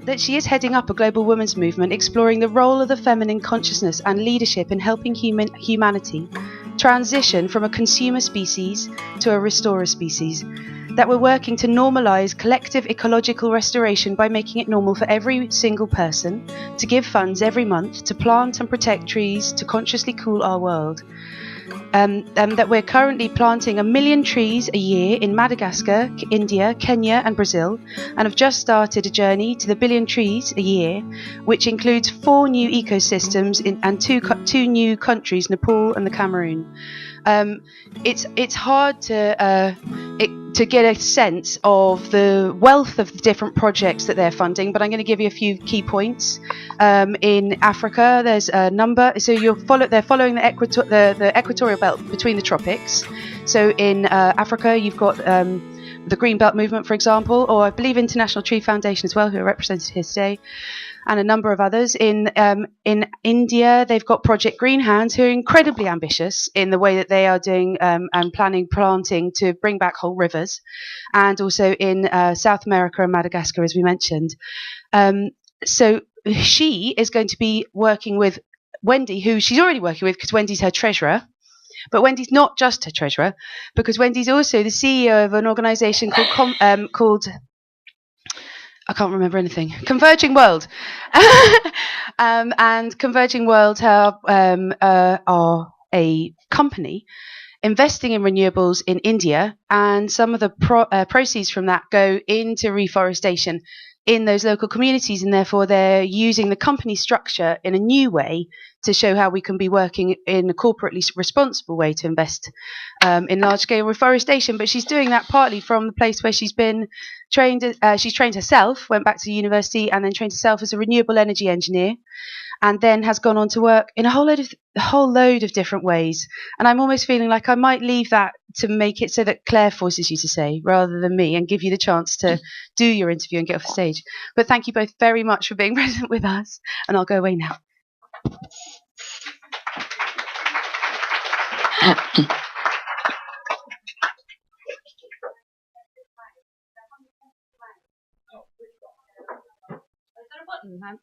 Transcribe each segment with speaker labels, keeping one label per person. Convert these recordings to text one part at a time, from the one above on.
Speaker 1: that she is heading up a global women's movement exploring the role of the feminine consciousness and leadership in helping humanity transition from a consumer species to a restorer species, that we're working to normalise collective ecological restoration by making it normal for every single person to give funds every month to plant and protect trees to consciously cool our world. That we're currently planting 1 million trees a year in Madagascar, India, Kenya and Brazil, and have just started a journey to the 1 billion trees a year, which includes 4 new ecosystems and two new countries, Nepal and the Cameroon. It's hard to get a sense of the wealth of the different projects that they're funding, but I'm going to give you a few key points. In Africa, there's a number. So they're following the equatorial belt between the tropics. So in Africa, you've got the Green Belt Movement, for example, or I believe International Tree Foundation as well, who are represented here today, and a number of others. In India, they've got Project Green Hands, who are incredibly ambitious in the way that they are doing and planning planting to bring back whole rivers, and also in South America and Madagascar, as we mentioned. So she is going to be working with Wendy, who she's already working with because Wendy's her treasurer. But Wendy's not just her treasurer, because Wendy's also the CEO of an organisation called I can't remember anything. Converging World. And Converging World are a company investing in renewables in India, and some of the proceeds from that go into reforestation in those local communities, and therefore they're using the company structure in a new way to show how we can be working in a corporately responsible way to invest in large-scale reforestation. But she's doing that partly from the place where she's been trained. She's trained herself, went back to university, and then trained herself as a renewable energy engineer, and then has gone on to work in a whole load of different ways. And I'm almost feeling like I might leave that to make it so that Claire forces you to say rather than me, and give you the chance to do your interview and get off the stage. But thank you both very much for being present with us, and I'll go away now.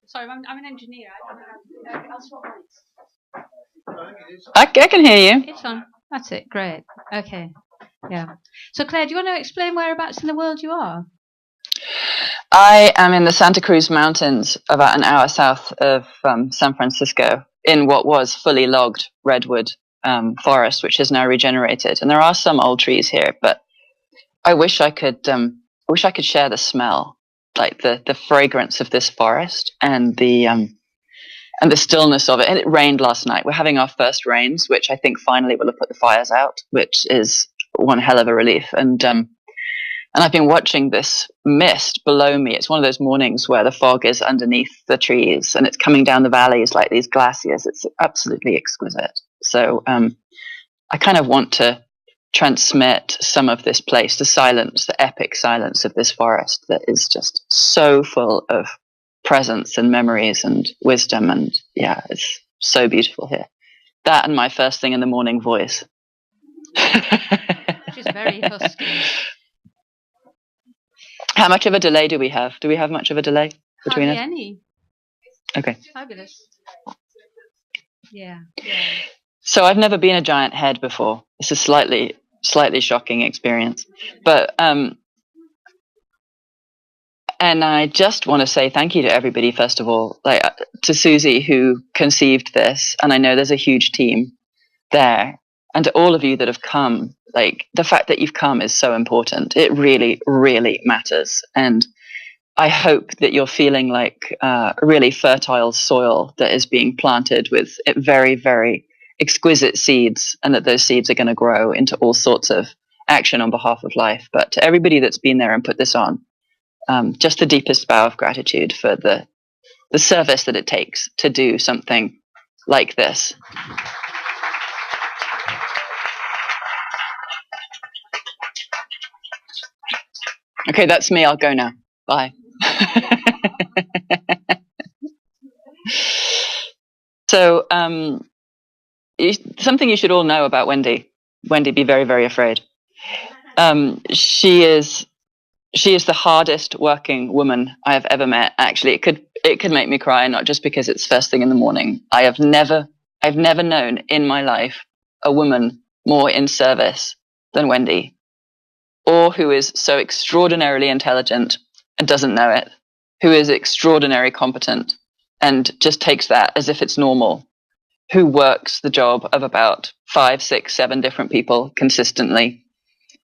Speaker 2: Sorry, I'm an engineer. I can hear you. It's on. That's it. Great. Okay. Yeah. So, Claire, do you want to explain whereabouts in the world you are?
Speaker 3: I am in the Santa Cruz Mountains, about an hour south of San Francisco, in what was fully logged redwood forest, which is now regenerated. And there are some old trees here, but I wish I could share the smell, like the fragrance of this forest and the stillness of it. And it rained last night. We're having our first rains, which I think finally will have put the fires out, which is one hell of a relief. And I've been watching this mist below me. It's one of those mornings where the fog is underneath the trees and it's coming down the valleys like these glaciers. It's absolutely exquisite. So I kind of want to transmit some of this place, the silence, the epic silence of this forest that is just so full of presence and memories and wisdom. And yeah, it's so beautiful here. That and my first thing in the morning voice.
Speaker 2: She's very husky.
Speaker 3: How much of a delay do we have? Do we have much of a delay between us?
Speaker 2: Any.
Speaker 3: Okay.
Speaker 2: Fabulous. Yeah.
Speaker 3: So I've never been a giant head before. It's a slightly shocking experience. But and I just want to say thank you to everybody, first of all, like to Susie who conceived this, and I know there's a huge team there, and to all of you that have come. Like, the fact that you've come is so important. It really, really matters. And I hope that you're feeling like really fertile soil that is being planted with very, very exquisite seeds, and that those seeds are going to grow into all sorts of action on behalf of life. But to everybody that's been there and put this on, just the deepest bow of gratitude for the service that it takes to do something like this. Okay, that's me. I'll go now. Bye. So, something you should all know about Wendy. Wendy, be very, very afraid. She is she is the hardest working woman I have ever met. Actually, it could make me cry, not just because it's first thing in the morning. I've never known in my life a woman more in service than Wendy, or who is so extraordinarily intelligent and doesn't know it, who is extraordinarily competent and just takes that as if it's normal, who works the job of about 5, 6, 7 different people consistently,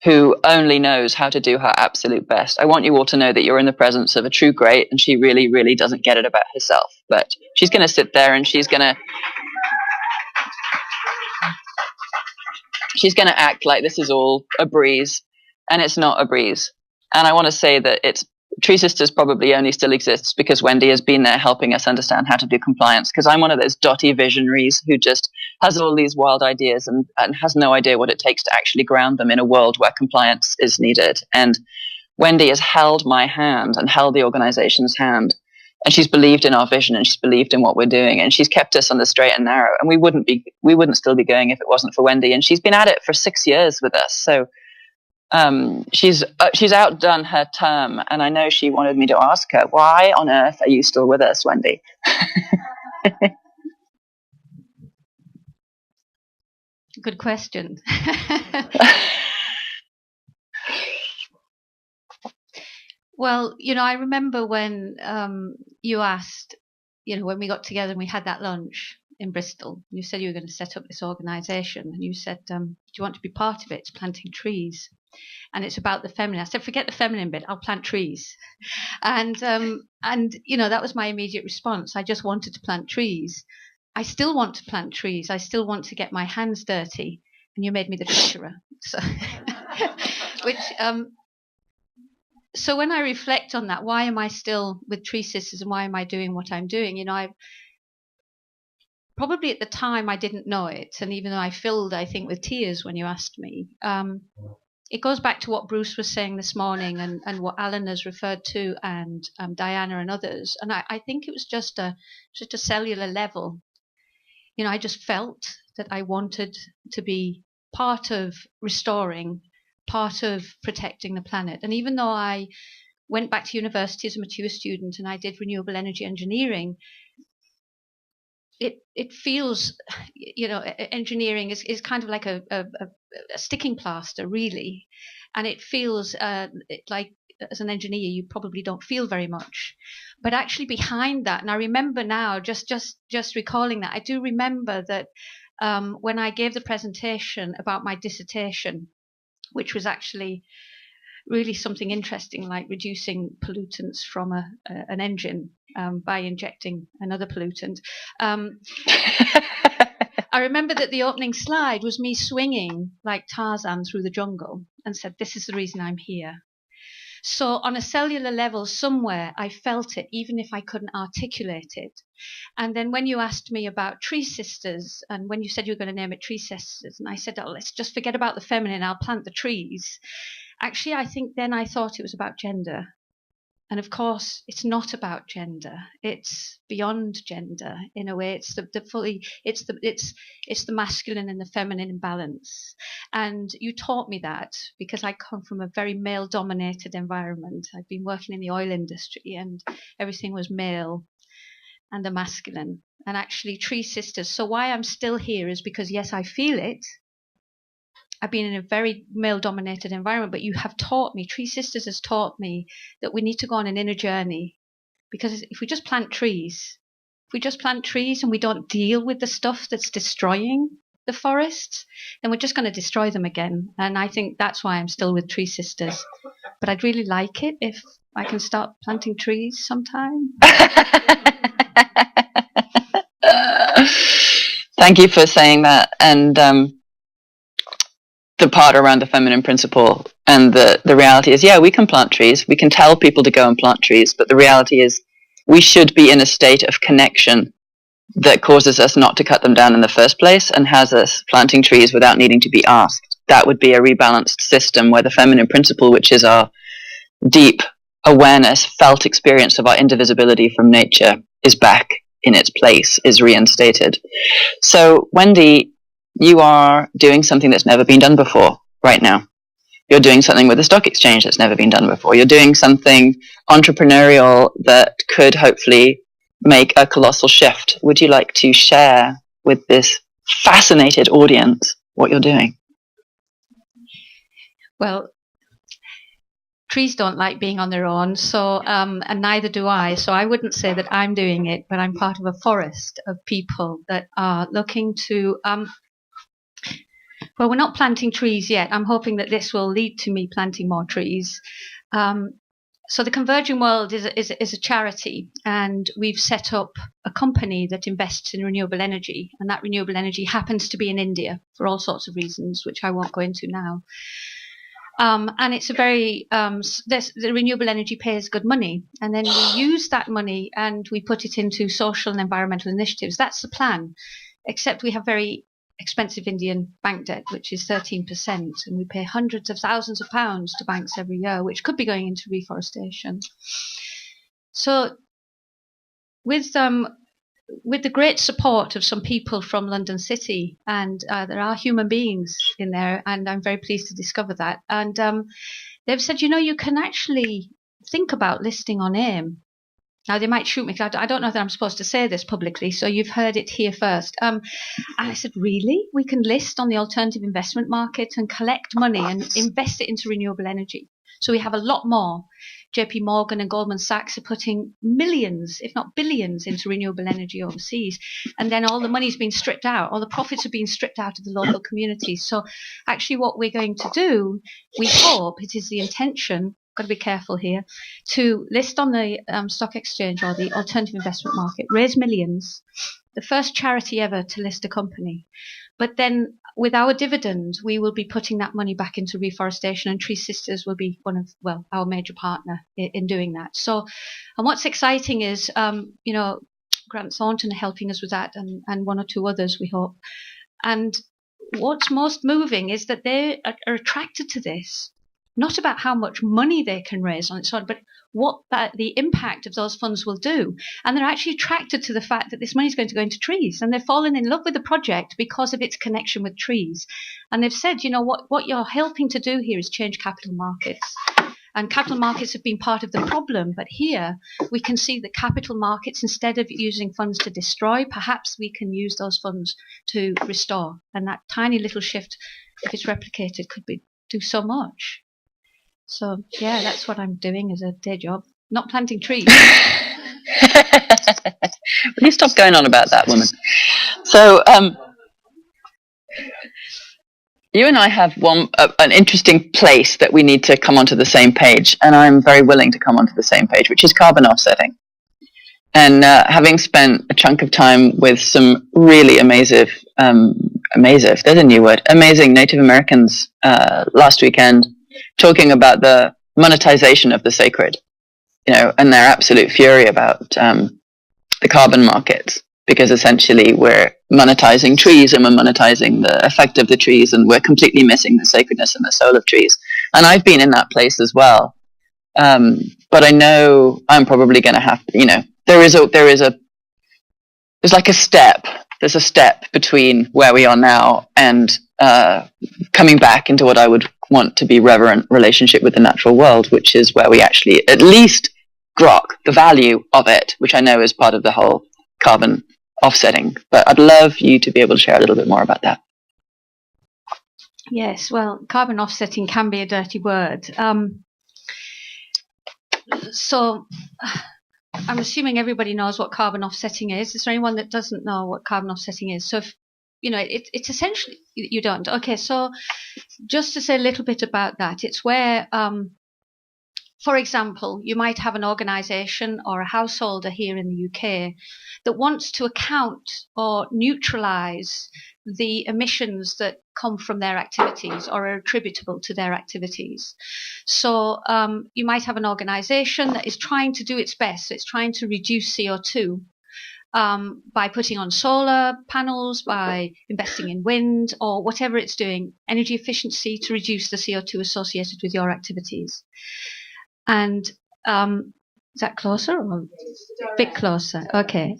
Speaker 3: who only knows how to do her absolute best. I want you all to know that you're in the presence of a true great, and she really, really doesn't get it about herself. But she's going to sit there and she's going to act like this is all a breeze, and it's not a breeze. And I want to say that Tree Sisters probably only still exists because Wendy has been there helping us understand how to do compliance, because I'm one of those dotty visionaries who just has all these wild ideas and has no idea what it takes to actually ground them in a world where compliance is needed. And Wendy has held my hand and held the organization's hand, and she's believed in our vision and she's believed in what we're doing, and she's kept us on the straight and narrow, and we wouldn't still be going if it wasn't for Wendy. And she's been at it for 6 years with us. So she's outdone her term, and I know she wanted me to ask her, why on earth are you still with us, Wendy?
Speaker 2: Good question. Well, I remember when you asked, when we got together and we had that lunch in Bristol, you said you were going to set up this organisation, and you said, do you want to be part of it? It's planting trees. And it's about the feminine. I said, forget the feminine bit, I'll plant trees. And that was my immediate response. I just wanted to plant trees. I still want to plant trees. I still want to get my hands dirty. And you made me the treasurer. So, so when I reflect on that, why am I still with Tree Sisters and why am I doing what I'm doing? Probably at the time I didn't know it. And even though I filled, I think, with tears when you asked me, it goes back to what Bruce was saying this morning and what Alan has referred to, and Diana and others. And I think it was just a cellular level. I just felt that I wanted to be part of restoring, part of protecting the planet. And even though I went back to university as a mature student and I did renewable energy engineering, it feels, engineering is kind of like a sticking plaster, really. And it feels like, as an engineer, you probably don't feel very much. But actually behind that, and I remember now, just recalling that, I do remember that when I gave the presentation about my dissertation, which was actually really something interesting, like reducing pollutants from an engine by injecting another pollutant. I remember that the opening slide was me swinging like Tarzan through the jungle and said, this is the reason I'm here. So on a cellular level somewhere, I felt it, even if I couldn't articulate it. And then when you asked me about Tree Sisters, and when you said you were going to name it Tree Sisters, and I said, oh, let's just forget about the feminine, I'll plant the trees. Actually, I think then I thought it was about gender. And of course, it's not about gender. It's beyond gender in a way. It's the masculine and the feminine in balance. And you taught me that because I come from a very male-dominated environment. I've been working in the oil industry, and everything was male and the masculine. And actually, Tree Sisters. So why I'm still here is because, yes, I feel it. I've been in a very male-dominated environment, but you have taught me, Tree Sisters has taught me that we need to go on an inner journey. Because if we just plant trees and we don't deal with the stuff that's destroying the forests, then we're just going to destroy them again. And I think that's why I'm still with Tree Sisters. But I'd really like it if I can start planting trees sometime.
Speaker 3: Thank you for saying that. And the part around the feminine principle, and the reality is, yeah, we can plant trees. We can tell people to go and plant trees, but the reality is we should be in a state of connection that causes us not to cut them down in the first place and has us planting trees without needing to be asked. That would be a rebalanced system where the feminine principle, which is our deep awareness, felt experience of our indivisibility from nature, is back in its place, is reinstated. So, Wendy, you are doing something that's never been done before right now, You're doing something with a stock exchange that's never been done before. You're doing something entrepreneurial that could hopefully make a colossal shift. Would you like to share with this fascinated audience what you're doing?
Speaker 2: Well, trees don't like being on their own, so and neither do I. So I wouldn't say that I'm doing it, but I'm part of a forest of people that are looking to. Well, we're not planting trees yet. I'm hoping that this will lead to me planting more trees. So the Converging World is a charity, and we've set up a company that invests in renewable energy, and that renewable energy happens to be in India for all sorts of reasons, which I won't go into now. And it's a very the renewable energy pays good money, and then we use that money and we put it into social and environmental initiatives. That's the plan, except we have very expensive Indian bank debt, which is 13%, and we pay hundreds of thousands of pounds to banks every year, which could be going into reforestation. So with the great support of some people from London City, and there are human beings in there, and I'm very pleased to discover that. And they've said, you can actually think about listing on AIM. Now, they might shoot me. I don't know that I'm supposed to say this publicly, so you've heard it here first. And I said, really? We can list on the alternative investment market and collect money and invest it into renewable energy. So we have a lot more. JP Morgan and Goldman Sachs are putting millions, if not billions, into renewable energy overseas. And then all the money's been stripped out. All the profits are being stripped out of the local communities. So actually what we're going to do, we hope, it is the intention, got to be careful here, to list on the stock exchange or the alternative investment market, raise millions, the first charity ever to list a company. But then with our dividend, we will be putting that money back into reforestation, and TreeSisters will be our major partner in doing that. So, and what's exciting is, Grant Thornton helping us with that, and one or two others, we hope. And what's most moving is that they are attracted to this. Not about how much money they can raise on its own, but what the impact of those funds will do. And they're actually attracted to the fact that this money is going to go into trees. And they've fallen in love with the project because of its connection with trees. And they've said, what you're helping to do here is change capital markets. And capital markets have been part of the problem. But here we can see that capital markets, instead of using funds to destroy, perhaps we can use those funds to restore. And that tiny little shift, if it's replicated, could do so much. So, yeah, that's what I'm doing as a day job. Not planting trees.
Speaker 3: Will you stop going on about that, woman? So, you and I have an interesting place that we need to come onto the same page, and I'm very willing to come onto the same page, which is carbon offsetting. And having spent a chunk of time with some really amazing Native Americans last weekend, talking about the monetization of the sacred, and their absolute fury about the carbon markets, because essentially we're monetizing trees and we're monetizing the effect of the trees, and we're completely missing the sacredness and the soul of trees. And I've been in that place as well. But I know I'm probably going to have to, there's like a step. There's a step between where we are now and coming back into what I would want to be reverent relationship with the natural world, which is where we actually at least grok the value of it, which I know is part of the whole carbon offsetting. But I'd love you to be able to share a little bit more about that.
Speaker 2: Yes, well, carbon offsetting can be a dirty word. So I'm assuming everybody knows what carbon offsetting is. Is there anyone that doesn't know what carbon offsetting is? So if it's essentially, you don't. Okay, so just to say a little bit about that, it's where, for example, you might have an organisation or a householder here in the UK that wants to account or neutralise the emissions that come from their activities or are attributable to their activities. So you might have an organisation that is trying to do its best. So it's trying to reduce CO2. By putting on solar panels, by investing in wind, or whatever it's doing, energy efficiency to reduce the CO2 associated with your activities. And is that closer or a bit closer? Okay.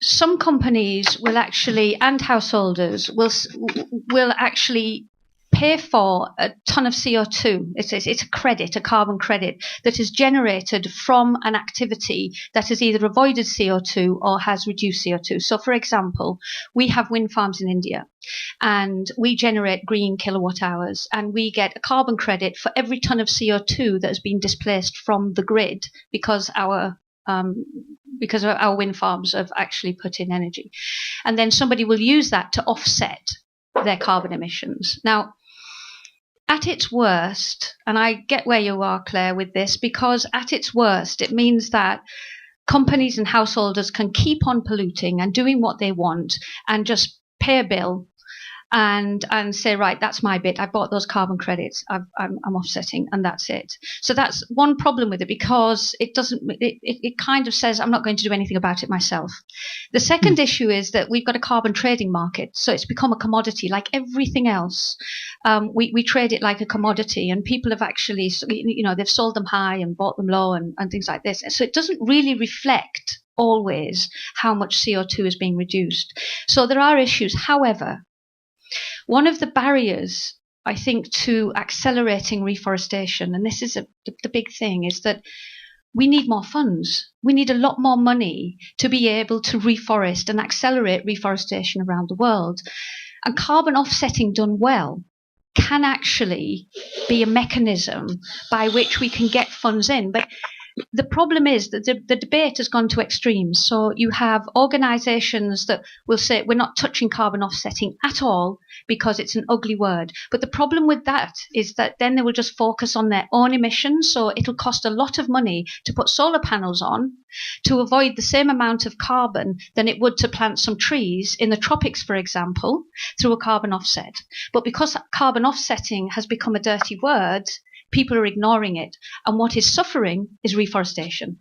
Speaker 2: some companies will actually, and householders will actually pay for a ton of CO2. It's a credit, a carbon credit that is generated from an activity that has either avoided CO2 or has reduced CO2. So, for example, we have wind farms in India, and we generate green kilowatt hours, and we get a carbon credit for every ton of CO2 that has been displaced from the grid because our wind farms have actually put in energy. And then somebody will use that to offset their carbon emissions. Now, at its worst, and I get where you are, Claire, with this, because at its worst, it means that companies and householders can keep on polluting and doing what they want and just pay a bill and say, right, that's my bit. I bought those carbon credits. I'm offsetting, and that's it. So that's one problem with it, because it kind of says I'm not going to do anything about it myself. The second issue is that we've got a carbon trading market, so it's become a commodity like everything else. We trade it like a commodity, and people have actually, they've sold them high and bought them low and things like this. So it doesn't really reflect always how much CO2 is being reduced. So there are issues. However, one of the barriers, I think, to accelerating reforestation, and this is the big thing, is that we need more funds. We need a lot more money to be able to reforest and accelerate reforestation around the world. And carbon offsetting done well can actually be a mechanism by which we can get funds in. But the problem is that the debate has gone to extremes. So you have organisations that will say we're not touching carbon offsetting at all because it's an ugly word. But the problem with that is that then they will just focus on their own emissions. So it'll cost a lot of money to put solar panels on to avoid the same amount of carbon than it would to plant some trees in the tropics, for example, through a carbon offset. But because carbon offsetting has become a dirty word, people are ignoring it, and what is suffering is reforestation.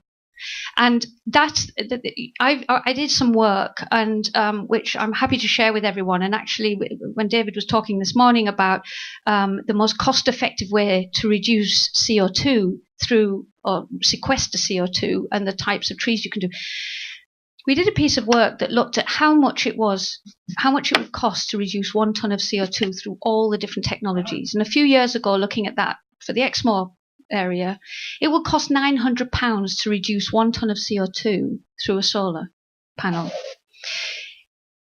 Speaker 2: And I did some work, and which I'm happy to share with everyone. And actually, when David was talking this morning about the most cost-effective way to reduce CO2 through or sequester CO2 and the types of trees you can do, we did a piece of work that looked at how much it would cost to reduce 1 ton of CO2 through all the different technologies. And a few years ago, looking at that for the Exmoor area, it would cost £900 to reduce 1 ton of CO2 through a solar panel.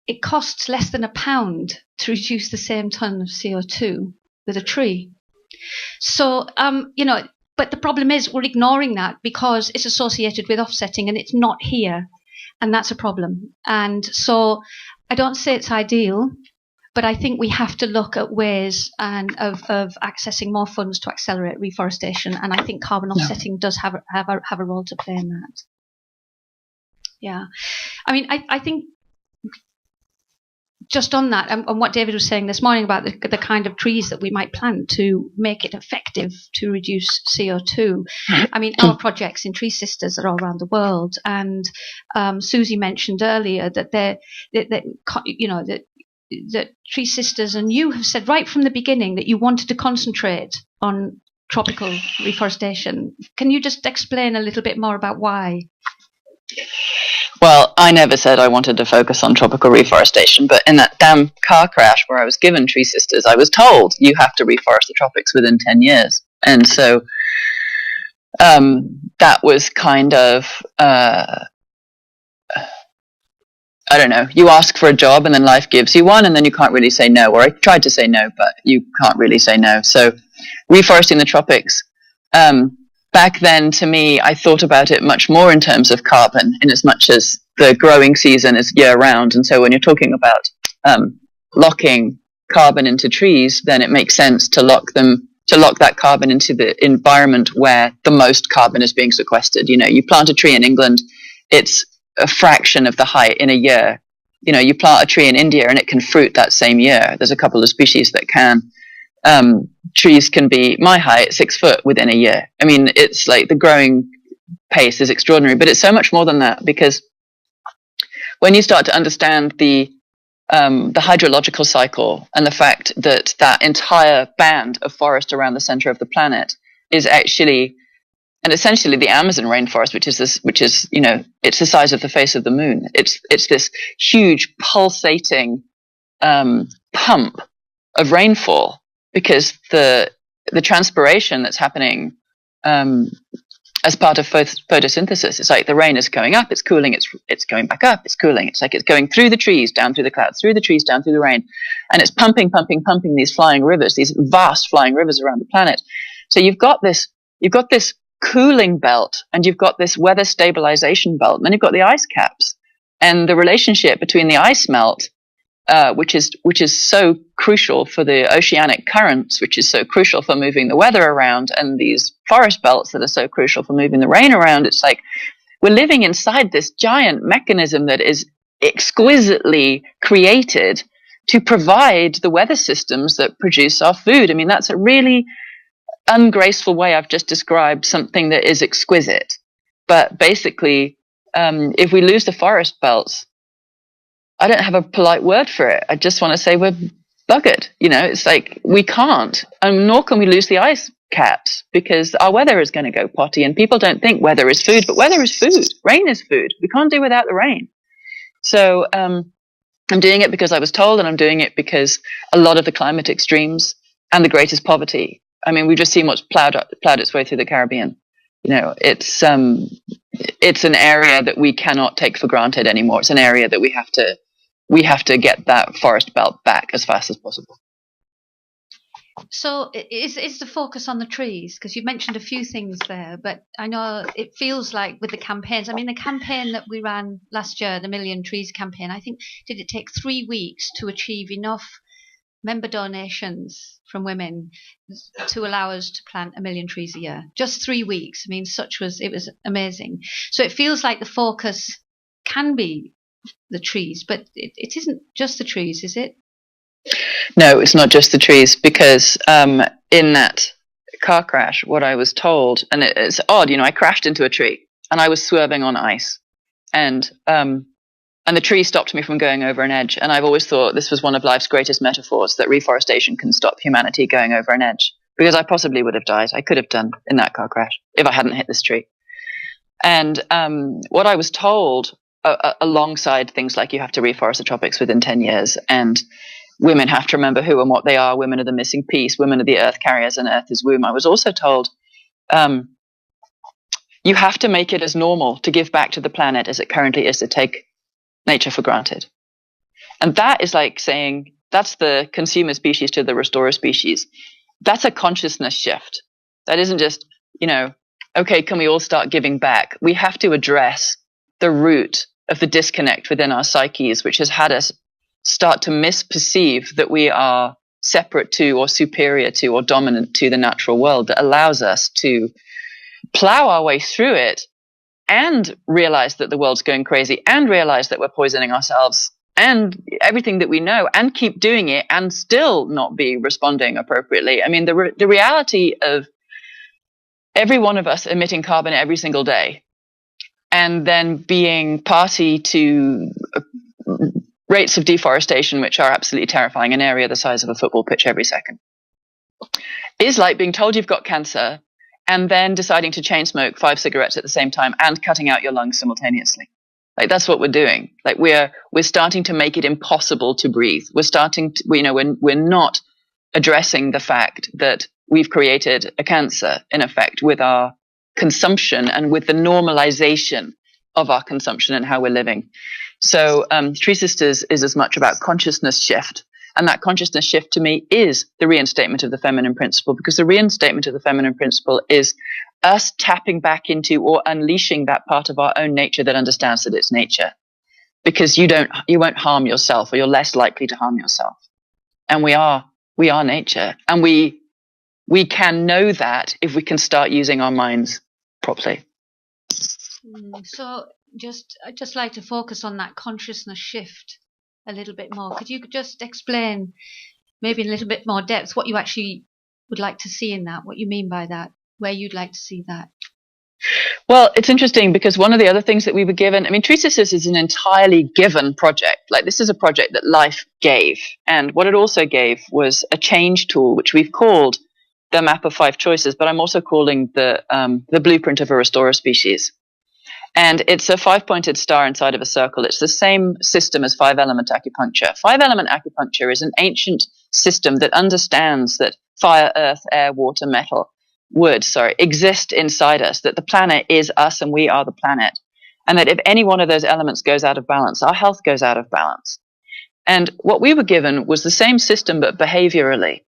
Speaker 2: It costs less than £1 to reduce the same ton of CO2 with a tree. So, but the problem is we're ignoring that because it's associated with offsetting and it's not here. And that's a problem. And so I don't say it's ideal, but I think we have to look at ways of accessing more funds to accelerate reforestation, and I think carbon offsetting does have a role to play in that. Yeah, I mean, I think just on that, and what David was saying this morning about the kind of trees that we might plant to make it effective to reduce CO2. I mean, our projects in TreeSisters are all around the world, and Susie mentioned earlier that that TreeSisters and you have said right from the beginning that you wanted to concentrate on tropical reforestation. Can you just explain a little bit more about why?
Speaker 3: Well, I never said I wanted to focus on tropical reforestation, but in that damn car crash where I was given TreeSisters, I was told you have to reforest the tropics within 10 years. And so that was kind of... I don't know, you ask for a job and then life gives you one and then you can't really say no. Or I tried to say no, but you can't really say no. So reforesting the tropics, back then to me, I thought about it much more in terms of carbon, in as much as the growing season is year round. And so when you're talking about locking carbon into trees, then it makes sense to lock that carbon into the environment where the most carbon is being sequestered. You know, you plant a tree in England, it's a fraction of the height in a year. You know, you plant a tree in India and it can fruit that same year. There's a couple of species that can. Trees can be my height, 6 foot within a year. I mean, it's like the growing pace is extraordinary, but it's so much more than that, because when you start to understand the hydrological cycle and the fact that that entire band of forest around the center of the planet is actually And essentially the Amazon rainforest, which is, you know, it's the size of the face of the moon. It's this huge pulsating pump of rainfall, because the transpiration that's happening as part of photosynthesis, it's like the rain is going up, it's cooling, it's going back up, it's cooling. It's like it's going through the trees, down through the clouds, through the trees, down through the rain, and it's pumping these flying rivers, these vast flying rivers around the planet. So you've got this cooling belt, and you've got this weather stabilization belt, and then you've got the ice caps, and the relationship between the ice melt, which is so crucial for the oceanic currents, which is so crucial for moving the weather around, and these forest belts that are so crucial for moving the rain around. It's like we're living inside this giant mechanism that is exquisitely created to provide the weather systems that produce our food. I mean, that's a really ungraceful way I've just described something that is exquisite. But basically, if we lose the forest belts, I don't have a polite word for it. I just want to say we're buggered. You know, it's like we can't, and nor can we lose the ice caps, because our weather is going to go potty, and people don't think weather is food, but weather is food. Rain is food. We can't do without the rain. So I'm doing it because I was told, and I'm doing it because a lot of the climate extremes and the greatest poverty. I mean, we've just seen what's plowed its way through the Caribbean. You know, it's an area that we cannot take for granted anymore. It's an area that we have to get that forest belt back as fast as possible.
Speaker 2: So is the focus on the trees? Because you mentioned a few things there, but I know it feels like with the campaigns, I mean, the campaign that we ran last year, the Million Trees campaign, I think, did it take 3 weeks to achieve enough member donations from women to allow us to plant 1 million trees a year? Just 3 weeks. I mean, it was amazing. So it feels like the focus can be the trees, but it isn't just the trees, is it?
Speaker 3: No, it's not just the trees, because in that car crash, what I was told, and it's odd, you know, I crashed into a tree and I was swerving on ice, and the tree stopped me from going over an edge. And I've always thought this was one of life's greatest metaphors, that reforestation can stop humanity going over an edge, because I possibly would have died. I could have done in that car crash if I hadn't hit this tree. And what I was told, alongside things like you have to reforest the tropics within 10 years, and women have to remember who and what they are, women are the missing piece, women are the earth carriers, and earth is womb. I was also told you have to make it as normal to give back to the planet as it currently is to take nature for granted. And that is like saying, that's the consumer species to the restorer species. That's a consciousness shift. That isn't just, you know, okay, can we all start giving back? We have to address the root of the disconnect within our psyches, which has had us start to misperceive that we are separate to, or superior to, or dominant to the natural world, that allows us to plow our way through it and realize that the world's going crazy, and realize that we're poisoning ourselves and everything that we know, and keep doing it and still not be responding appropriately. I mean, the reality of every one of us emitting carbon every single day, and then being party to rates of deforestation which are absolutely terrifying, an area the size of a football pitch every second, is like being told you've got cancer and then deciding to chain smoke 5 cigarettes at the same time and cutting out your lungs simultaneously. Like, that's what we're doing. Like, we're starting to make it impossible to breathe. We're starting to, you know, we're not addressing the fact that we've created a cancer, in effect, with our consumption and with the normalization of our consumption and how we're living. So Tree Sisters is as much about consciousness shift. And that consciousness shift, to me, is the reinstatement of the feminine principle, because the reinstatement of the feminine principle is us tapping back into or unleashing that part of our own nature that understands that it's nature. Because you won't harm yourself, or you're less likely to harm yourself. And we are nature. And we can know that if we can start using our minds properly.
Speaker 2: So I'd just like to focus on that consciousness shift a little bit more. Could you just explain, maybe in a little bit more depth, what you actually would like to see in that, what you mean by that, where you'd like to see that?
Speaker 3: Well, it's interesting, because one of the other things that we were given, I mean, Tree Sisters is an entirely given project. Like, this is a project that life gave. And what it also gave was a change tool, which we've called the map of 5 choices, but I'm also calling the blueprint of a restorer species. And it's a 5-pointed star inside of a circle. It's the same system as 5-element acupuncture. 5-element acupuncture is an ancient system that understands that fire, earth, air, water, metal, wood, exist inside us, that the planet is us and we are the planet. And that if any one of those elements goes out of balance, our health goes out of balance. And what we were given was the same system, but behaviorally.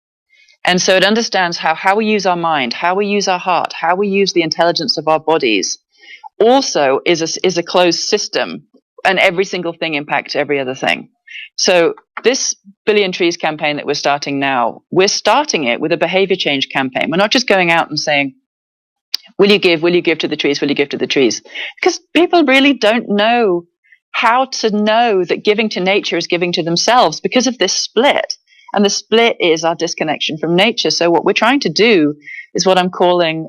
Speaker 3: And so it understands how we use our mind, how we use our heart, how we use the intelligence of our bodies, also is a closed system, and every single thing impacts every other thing. So this Billion Trees campaign that we're starting now, we're starting it with a behavior change campaign. We're not just going out and saying, will you give to the trees, will you give to the trees? Because people really don't know how to know that giving to nature is giving to themselves because of this split. And the split is our disconnection from nature. So what we're trying to do is what I'm calling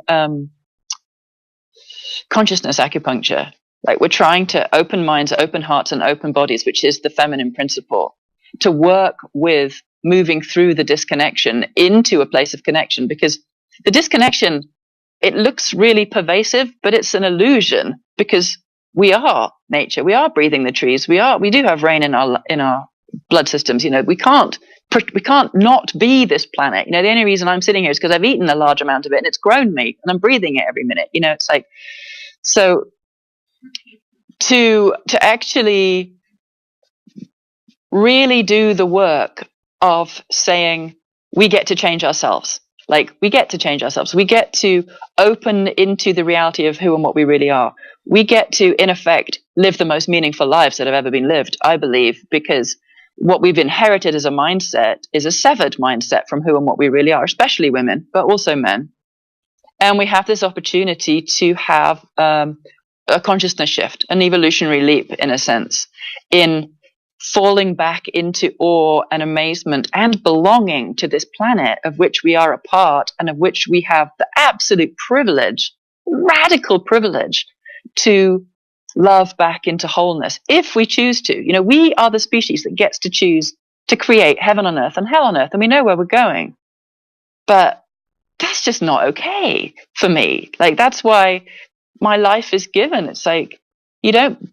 Speaker 3: consciousness acupuncture. Like, we're trying to open minds, open hearts, and open bodies, which is the feminine principle, to work with moving through the disconnection into a place of connection. Because the disconnection, it looks really pervasive, but it's an illusion, because we are nature. We are breathing the trees. We do have rain in our blood systems. You know, we can't not be this planet. You know, the only reason I'm sitting here is because I've eaten a large amount of it and it's grown me and I'm breathing it every minute. You know, it's like, so to actually really do the work of saying we get to change ourselves. Like, we get to change ourselves. We get to open into the reality of who and what we really are. We get to, in effect, live the most meaningful lives that have ever been lived, I believe, because what we've inherited as a mindset is a severed mindset from who and what we really are, especially women, but also men. And we have this opportunity to have a consciousness shift, an evolutionary leap, in a sense, in falling back into awe and amazement and belonging to this planet of which we are a part and of which we have the absolute privilege, radical privilege, to love back into wholeness if we choose to. You know, we are the species that gets to choose to create heaven on earth and hell on earth, and we know where we're going. But that's just not okay for me. Like, that's why my life is given. It's like, you don't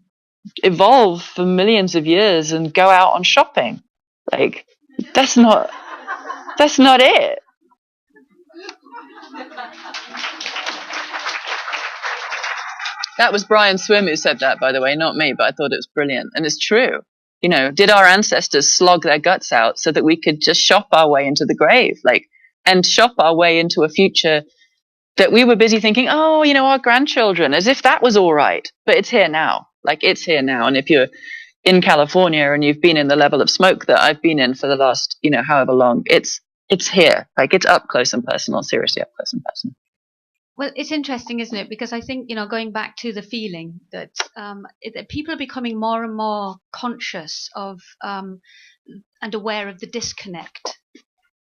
Speaker 3: evolve for millions of years and go out on shopping. Like, that's not it. That was Brian Swim who said that, by the way, not me, but I thought it was brilliant. And it's true. You know, did our ancestors slog their guts out so that we could just shop our way into the grave, like, and shop our way into a future that we were busy thinking, oh, you know, our grandchildren, as if that was all right. But it's here now. Like, it's here now. And if you're in California and you've been in the level of smoke that I've been in for the last, you know, however long, it's here. Like, it's up close and personal, seriously up close and personal.
Speaker 2: Well, it's interesting, isn't it? Because I think, you know, going back to the feeling that people are becoming more and more conscious of and aware of the disconnect.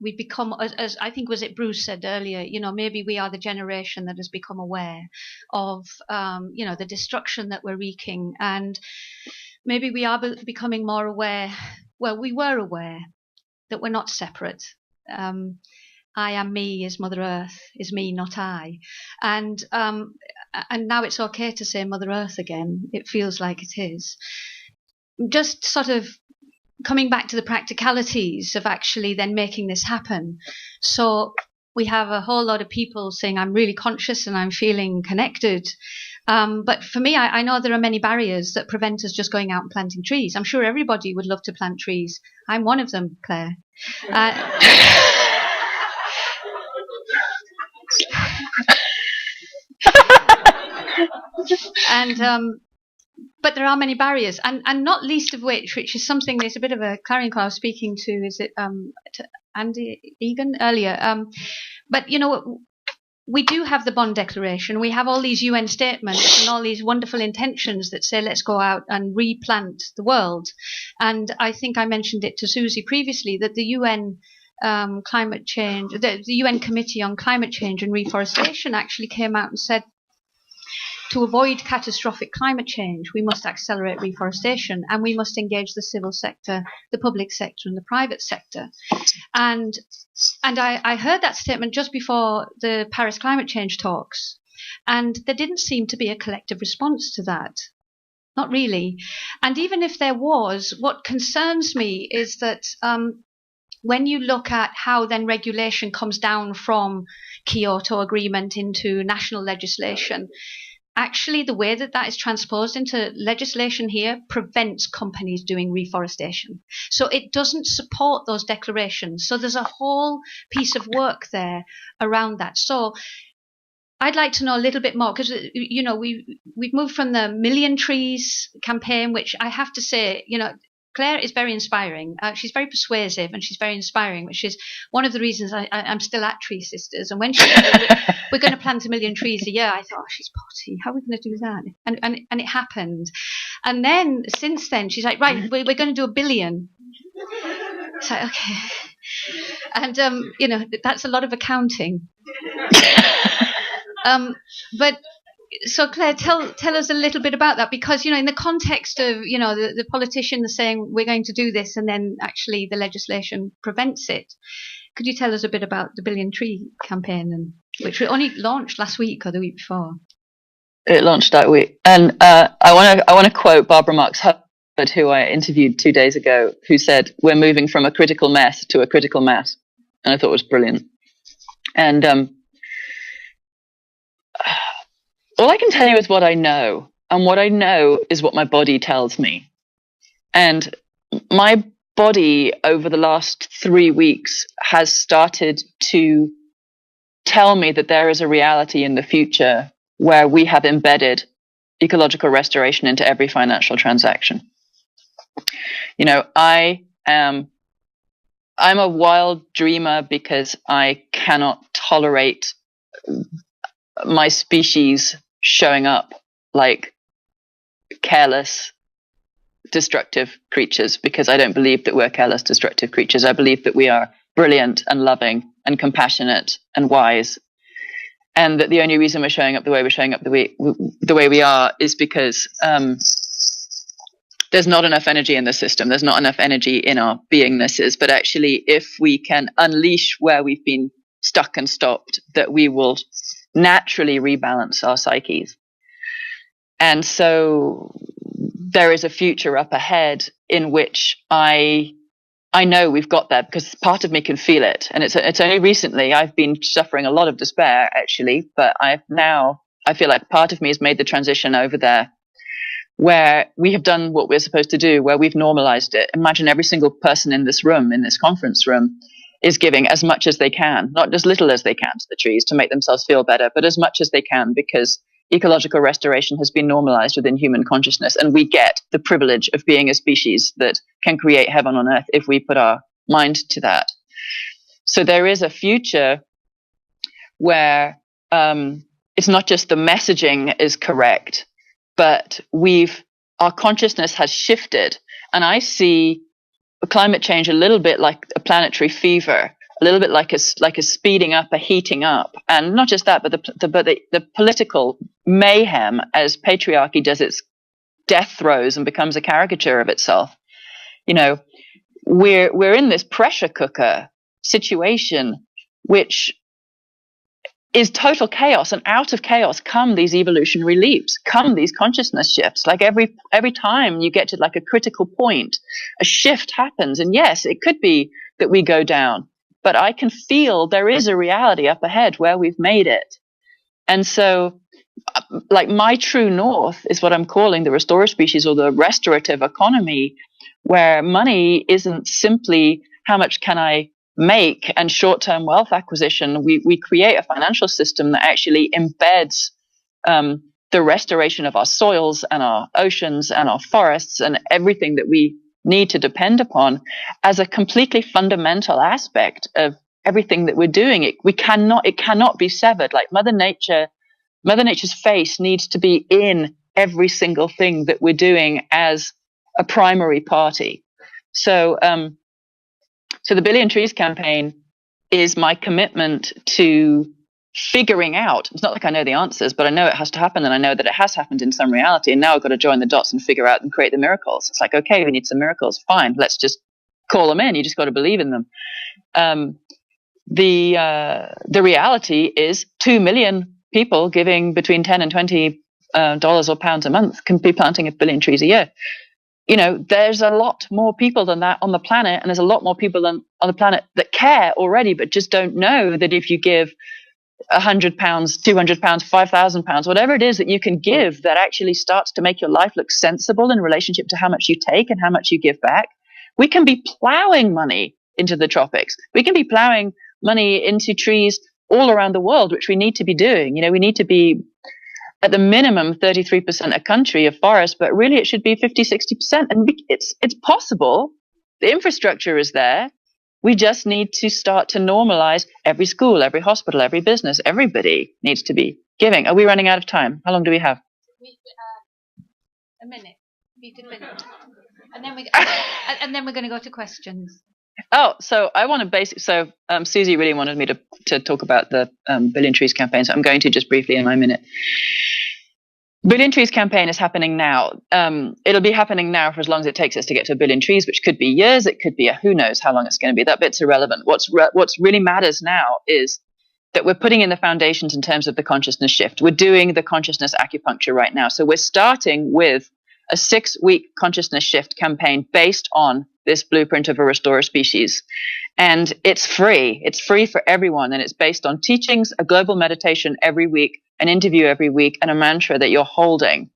Speaker 2: We've become, as I think was it Bruce said earlier, you know, maybe we are the generation that has become aware of, you know, the destruction that we're wreaking. And maybe we are becoming more aware, well, we were aware that we're not separate. I am me is Mother Earth, is me, not I. And now it's okay to say Mother Earth again. It feels like it is. Just sort of coming back to the practicalities of actually then making this happen. So we have a whole lot of people saying, I'm really conscious and I'm feeling connected. But for me, I know there are many barriers that prevent us just going out and planting trees. I'm sure everybody would love to plant trees. I'm one of them, Claire. And but there are many barriers, and not least of which is something there's a bit of a clarion call I was speaking to, is it to Andy Egan earlier, but you know, we do have the Bonn Declaration, we have all these UN statements and all these wonderful intentions that say let's go out and replant the world. And I think I mentioned it to Susie previously that the UN climate change, the UN Committee on Climate Change and Reforestation actually came out and said to avoid catastrophic climate change, we must accelerate reforestation, and we must engage the civil sector, the public sector, and the private sector. And I heard that statement just before the Paris climate change talks, and there didn't seem to be a collective response to that. Not really. And even if there was, what concerns me is that when you look at how then regulation comes down from Kyoto Agreement into national legislation, actually the way that that is transposed into legislation here prevents companies doing reforestation. So it doesn't support those declarations. So there's a whole piece of work there around that. So I'd like to know a little bit more, because, you know, we've moved from the Million Trees campaign, which I have to say, you know, Claire is very inspiring. She's very persuasive and she's very inspiring, which is one of the reasons I'm still at TreeSisters. And when she said, we're going to plant 1 million trees a year, I thought, oh, she's potty. How are we going to do that? And it happened. And then since then, she's like, right, we're going to do 1 billion. So, okay. And, you know, that's a lot of accounting. But so Claire, tell us a little bit about that, because, you know, in the context of, you know, the politicians saying we're going to do this and then actually the legislation prevents it. Could you tell us a bit about the 1 billion tree campaign, and which we only launched last week or the week before?
Speaker 3: It launched that week, and I want to quote Barbara Marx Hubbard, who I interviewed 2 days ago, who said, "We're moving from a critical mess to a critical mass," and I thought it was brilliant. And all I can tell you is what I know. And what I know is what my body tells me. And my body over the last 3 weeks has started to tell me that there is a reality in the future where we have embedded ecological restoration into every financial transaction. You know, I'm a wild dreamer because I cannot tolerate my species showing up like careless, destructive creatures, because I don't believe that we're careless, destructive creatures. I believe that we are brilliant and loving and compassionate and wise, and that the only reason we're showing up the way we're showing up the way we are is because there's not enough energy in the system. There's not enough energy in our beingnesses. But actually, if we can unleash where we've been stuck and stopped, that we will naturally rebalance our psyches. And so there is a future up ahead in which I know we've got there, because part of me can feel it. And it's only recently I've been suffering a lot of despair, actually, but I feel like part of me has made the transition over there, where we have done what we're supposed to do, where we've normalized it. Imagine every single person in this room, in this conference room, is giving as much as they can, not as little as they can to the trees to make themselves feel better, but as much as they can, because ecological restoration has been normalized within human consciousness, and we get the privilege of being a species that can create heaven on earth if we put our mind to that. So there is a future where it's not just the messaging is correct, but our consciousness has shifted, and I see climate change a little bit like a planetary fever, a little bit like a speeding up, a heating up, and not just that, but the political mayhem as patriarchy does its death throes and becomes a caricature of itself. You know, we're in this pressure cooker situation, which is total chaos, and out of chaos come these evolutionary leaps, come these consciousness shifts. Like every time you get to like a critical point, a shift happens. And yes, it could be that we go down, but I can feel there is a reality up ahead where we've made it. And so like my true north is what I'm calling the restorative species, or the restorative economy, where money isn't simply how much can I make and short-term wealth acquisition. We create a financial system that actually embeds the restoration of our soils and our oceans and our forests and everything that we need to depend upon as a completely fundamental aspect of everything that we're doing. It cannot be severed. Like Mother Nature's face needs to be in every single thing that we're doing as a primary party. So the 1 Billion Trees campaign is my commitment to figuring out. It's not like I know the answers, but I know it has to happen, and I know that it has happened in some reality. And now I've got to join the dots and figure out and create the miracles. It's like, okay, we need some miracles. Fine, let's just call them in. You just got to believe in them. The reality is 2 million people giving between $10 and $20 or pounds a month can be planting 1 billion trees a year. You know, there's a lot more people than that on the planet, and there's a lot more people on the planet that care already, but just don't know that if you give £100, £200, £5,000, whatever it is that you can give, that actually starts to make your life look sensible in relationship to how much you take and how much you give back. We can be plowing money into the tropics. We can be plowing money into trees all around the world, which we need to be doing. You know, we need to be at the minimum 33% a country of forest, but really it should be 50, 60%. And it's possible. The infrastructure is there. We just need to start to normalize. Every school, every hospital, every business, everybody needs to be giving. Are we running out of time? How long do we have?
Speaker 2: A minute. A minute. And then we're going to go to questions.
Speaker 3: Oh, so I want to Susie really wanted me to talk about the Billion Trees campaign, so I'm going to just briefly in my minute. Billion Trees campaign is happening now. It'll be happening now for as long as it takes us to get to 1 billion trees, which could be years. It could be who knows how long it's going to be. That bit's irrelevant. What's really matters now is that we're putting in the foundations in terms of the consciousness shift. We're doing the consciousness acupuncture right now. So we're starting with a 6-week consciousness shift campaign based on this blueprint of a restorer species. And it's free. It's free for everyone. And it's based on teachings, a global meditation every week, an interview every week, and a mantra that you're holding.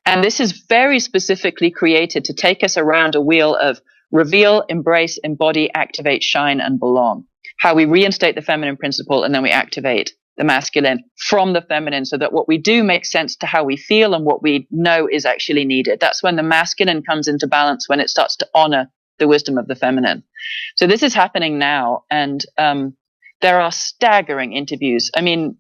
Speaker 3: And this is very specifically created to take us around a wheel of reveal, embrace, embody, activate, shine, and belong. How we reinstate the feminine principle, and then we activate the masculine from the feminine, so that what we do makes sense to how we feel and what we know is actually needed. That's when the masculine comes into balance, when it starts to honor the wisdom of the feminine. So this is happening now, and there are staggering interviews. I mean,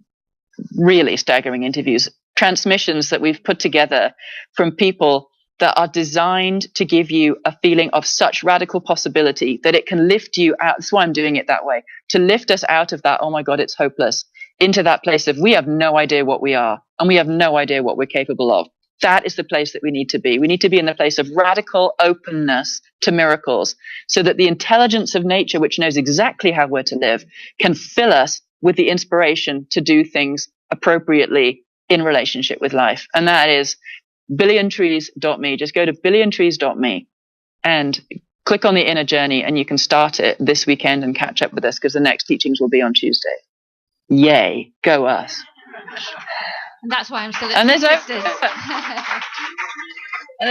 Speaker 3: really staggering interviews, transmissions that we've put together from people that are designed to give you a feeling of such radical possibility that it can lift you out. That's why I'm doing it that way, to lift us out of that, oh my God, it's hopeless, into that place of we have no idea what we are and we have no idea what we're capable of. That is the place that we need to be. We need to be in the place of radical openness to miracles, so that the intelligence of nature, which knows exactly how we're to live, can fill us with the inspiration to do things appropriately in relationship with life. And that is billiontrees.me. Just go to billiontrees.me and click on the inner journey, and you can start it this weekend and catch up with us, because the next teachings will be on Tuesday. Yay, go us.
Speaker 2: And that's why I'm still at TreeSisters.
Speaker 3: And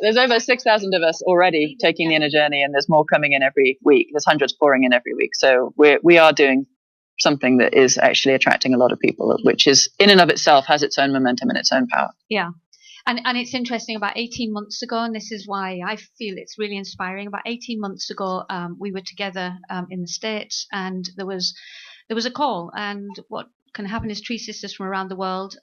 Speaker 3: there's over 6,000 of us already taking the inner journey, and there's more coming in every week. There's hundreds pouring in every week. So we are doing something that is actually attracting a lot of people, which is in and of itself has its own momentum and its own power.
Speaker 2: Yeah. And it's interesting, about 18 months ago, and this is why I feel it's really inspiring. About 18 months ago, we were together in the States, and there was a call, and what can happen is TreeSisters from around the world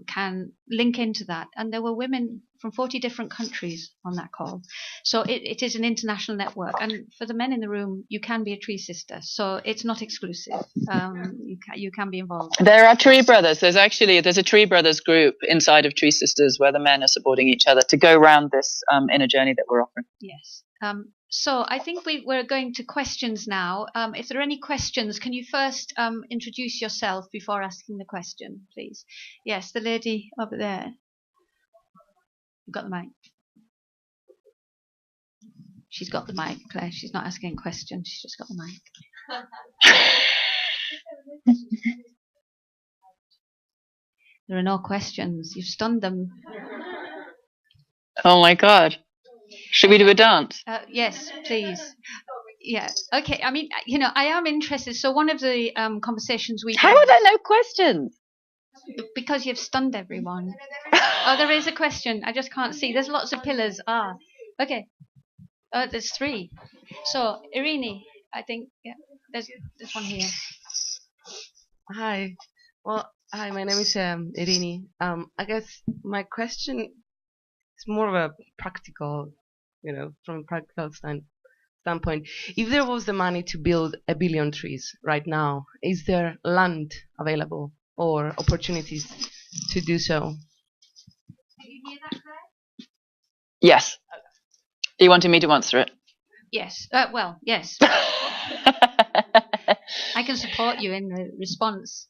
Speaker 2: can link into that. And there were women from 40 different countries on that call. So it is an international network. And for the men in the room, you can be a TreeSister. So it's not exclusive. You can be involved.
Speaker 3: There are Tree Brothers. There's a Tree Brothers group inside of TreeSisters where the men are supporting each other to go around this inner journey that we're offering.
Speaker 2: Yes. So I think we're going to questions now. If there are any questions, can you first introduce yourself before asking the question, please? Yes, the lady over there. You've got the mic. She's got the mic, Claire. She's not asking a question. She's just got the mic. There are no questions. You've stunned them.
Speaker 3: Oh my God. Should we do a dance?
Speaker 2: Yes, please. Yeah. Okay. I mean, I am interested. So one of the conversations we
Speaker 3: How are there no questions?
Speaker 2: Because you've stunned everyone. Oh, there is a question. I just can't see. There's lots of pillars. Okay. There's 3. So Irene, I think, yeah, there's one here.
Speaker 4: Hi. Well, hi. My name is Irene. I guess my question is more of a practical, from a practical standpoint, if there was the money to build 1 billion trees right now, is there land available or opportunities to do so?
Speaker 2: Did you hear that, Claire?
Speaker 3: Yes. Are you wanting me to answer it?
Speaker 2: Yes. Well, yes. I can support you in the response.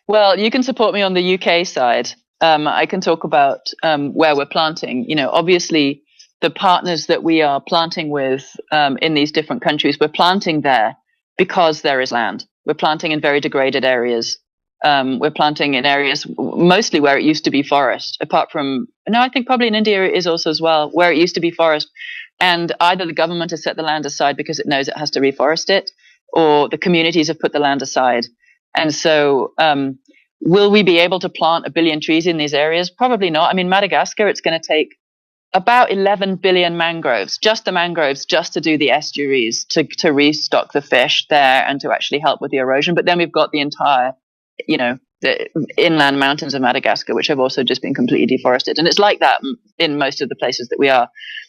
Speaker 3: Well, you can support me on the UK side. I can talk about where we're planting. Obviously, the partners that we are planting with in these different countries, we're planting there because there is land. We're planting in very degraded areas. We're planting in areas mostly where it used to be forest, apart from, no, I think probably in India it is also as well, where it used to be forest. And either the government has set the land aside because it knows it has to reforest it, or the communities have put the land aside. And so will we be able to plant 1 billion trees in these areas? Probably not. I mean, Madagascar, it's going to take about 11 billion mangroves, just the mangroves, just to do the estuaries, to restock the fish there and to actually help with the erosion. But then we've got the entire, the inland mountains of Madagascar, which have also just been completely deforested. And it's like that in most of the places that we are.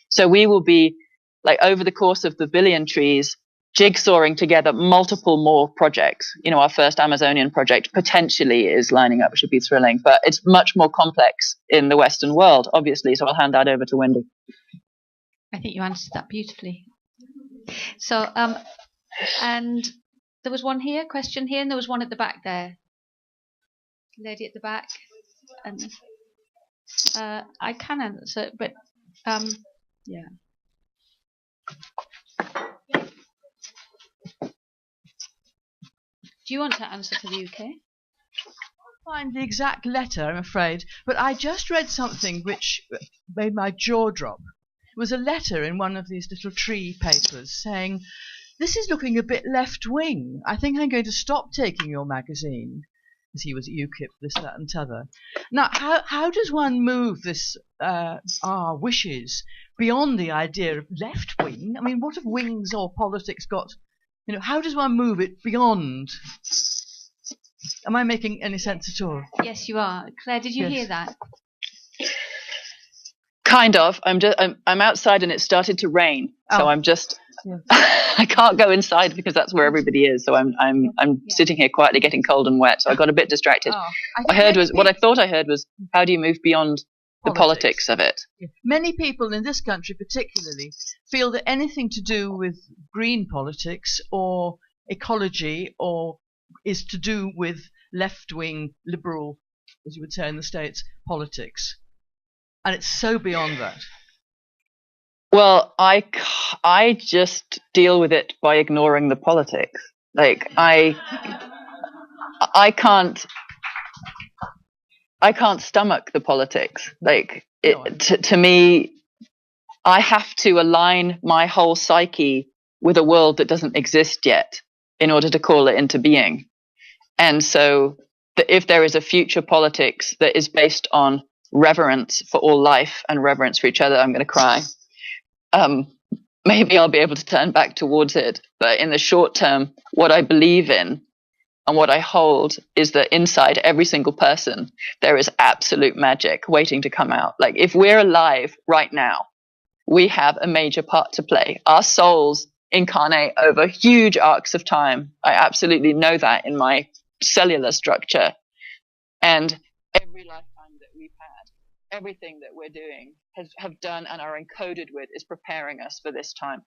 Speaker 3: So we will be, like, over the course of the 1 billion trees, jigsawing together multiple more projects. Our first Amazonian project potentially is lining up, which should be thrilling, but it's much more complex in the Western world, obviously. So I'll hand that over to Wendy.
Speaker 2: I think you answered that beautifully. So, and there was one here, question here, and there was one at the back there. Lady at the back. And I can answer, but yeah. Do you want to answer for the UK?
Speaker 5: Find the exact letter, I'm afraid, but I just read something which made my jaw drop. It was a letter in one of these little tree papers saying, "This is looking a bit left-wing. I think I'm going to stop taking your magazine." As he was at UKIP, this, that and t'other. Now, how does one move this our wishes beyond the idea of left-wing? I mean, what have wings or politics got? How does one move it beyond? Am I making any sense at all?
Speaker 2: Yes, you are. Claire, did you hear that?
Speaker 3: Kind of. I'm outside and it started to rain, so I'm just. Yeah. I can't go inside because that's where everybody is. So I'm sitting here quietly, getting cold and wet. So I got a bit distracted. What I thought I heard was, how do you move beyond the politics of it?
Speaker 5: Yeah. Many people in this country, particularly, feel that anything to do with green politics or ecology or is to do with left-wing liberal, as you would say in the States, politics, and it's so beyond that.
Speaker 3: Well, I just deal with it by ignoring the politics. Like I can't stomach the politics. Like to me, I have to align my whole psyche with a world that doesn't exist yet in order to call it into being. And so if there is a future politics that is based on reverence for all life and reverence for each other, I'm going to cry. Maybe I'll be able to turn back towards it. But in the short term, what I believe in and what I hold is that inside every single person, there is absolute magic waiting to come out. Like, if we're alive right now, we have a major part to play. Our souls incarnate over huge arcs of time. I absolutely know that in my cellular structure. And every lifetime that we've had, everything that we're doing have done and are encoded with is preparing us for this time.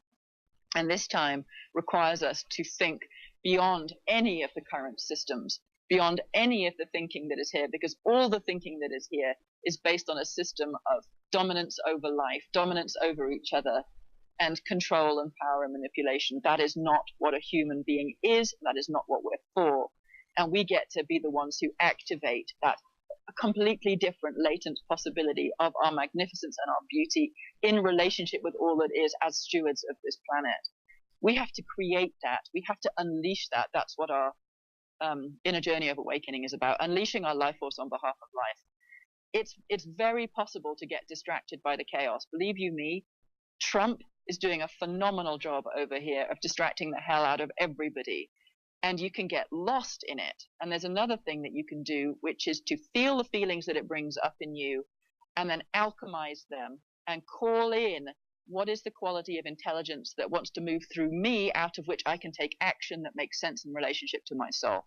Speaker 3: And this time requires us to think beyond any of the current systems, beyond any of the thinking that is here, because all the thinking that is here is based on a system of dominance over life, dominance over each other, and control and power and manipulation. That is not what a human being is. That is not what we're for. And we get to be the ones who activate that completely different latent possibility of our magnificence and our beauty in relationship with all that is as stewards of this planet. We have to create that. We have to unleash that. That's what our inner journey of awakening is about, unleashing our life force on behalf of life. It's very possible to get distracted by the chaos. Believe you me, Trump is doing a phenomenal job over here of distracting the hell out of everybody. And you can get lost in it. And there's another thing that you can do, which is to feel the feelings that it brings up in you and then alchemize them and call in what is the quality of intelligence that wants to move through me, out of which I can take action that makes sense in relationship to my soul.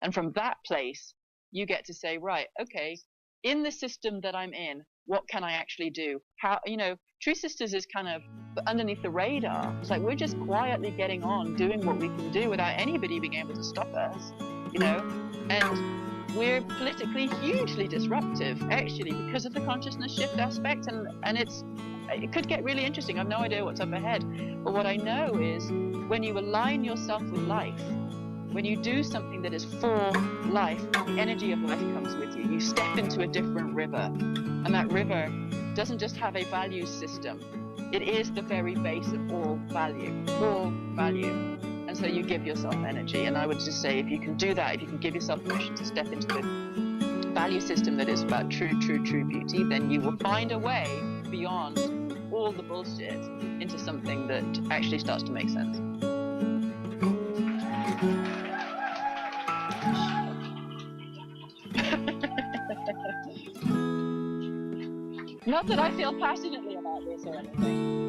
Speaker 3: And from that place, you get to say, right, okay, in the system that I'm in, what can I actually do? How, Tree Sisters is kind of underneath the radar. It's like we're just quietly getting on, doing what we can do without anybody being able to stop us, and we're politically hugely disruptive, actually, because of the consciousness shift aspect, and it could get really interesting. I have no idea what's up ahead, but what I know is when you align yourself with life, when you do something that is for life, the energy of life comes with you. You step into a different river, and that river doesn't just have a value system. It is the very base of all value. And so you give yourself energy. And I would just say, if you can do that, if you can give yourself permission to step into the value system that is about true beauty, then you will find a way beyond all the bullshit into something that actually starts to make sense. Not that I feel passionately about this or anything.